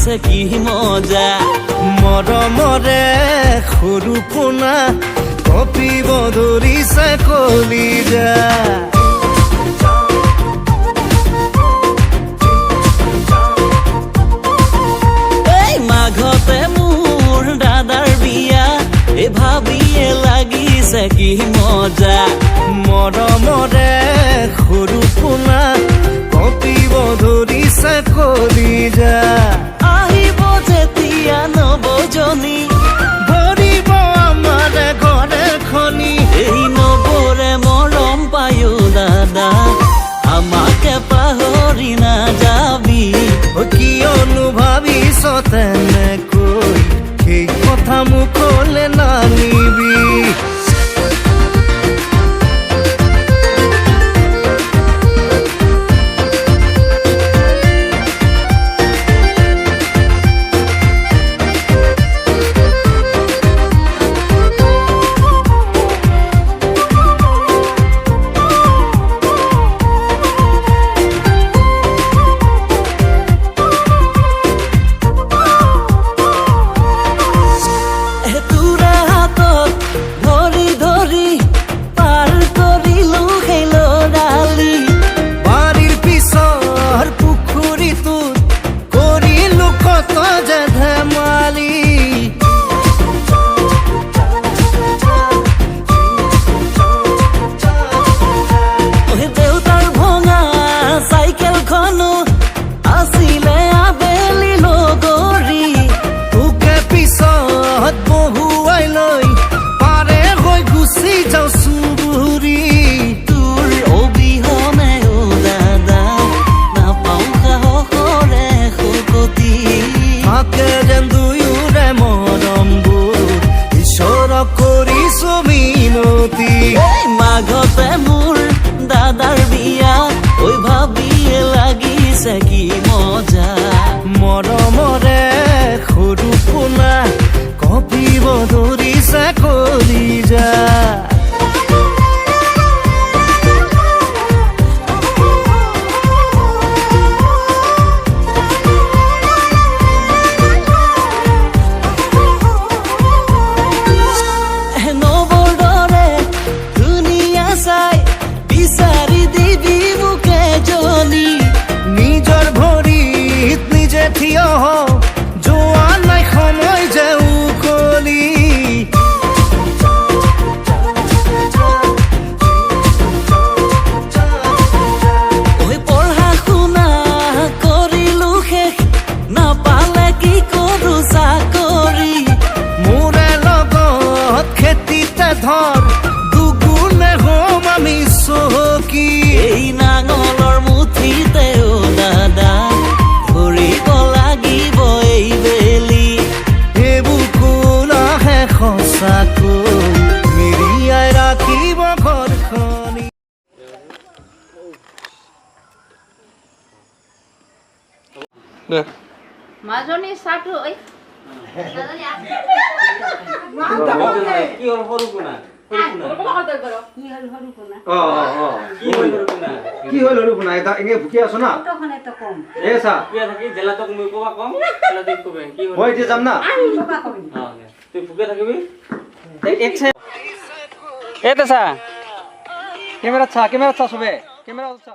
লাগিছে কি মজা মৰমৰে সৰু পোনা কপিব ধৰিছে কলিজা মাঘতে মোৰ দাদাৰ বিয়া এই ভাবিয়ে লাগিছে কি মজা মৰমৰে সৰু পোনা কপিব ধৰিছে কলিজা আহিব যেতিয়া নৱজনী ভৰিব আমাৰ ঘৰে খনি এই নৱৰে মৰম পায়ো দাদা আমাকে পাহৰি নাযাবি কিয়নো ভাবিছ তেনেকৈ সেই কথা মুখলে নানিবি মাঘতে মোৰ দাদাৰ বিয়া ঐ ভাবিয়ে লাগিছে কি মজা মৰমৰে সৰু পোনা কপিব ধৰিছে কলিজা থিয় যোৱা নাই সময় যে উকলি পঢ়া শুনা কৰিলো শেষ নাপালে কি কৰো চাকৰি মোৰে লগত খেতিতে ধৰ দুগুণে হম আমি চহকী এই নাঙলৰ মুঠিতে দাদা মিৰিয়াই ৰাখিব ঘৰখনি মাজনী চাটো ঐ কি হল সৰু কোনা কি হল সৰু কোনা এটা এনে ভুকি আছো না এ চা থাকি জেলাতক মই কবা কম জেলাতক কবে কি হল মই এতিয়া যাম না তুই ভুকে থাকিবি এটা চা ক্যামেরা চা সবে ক্যামেরা চা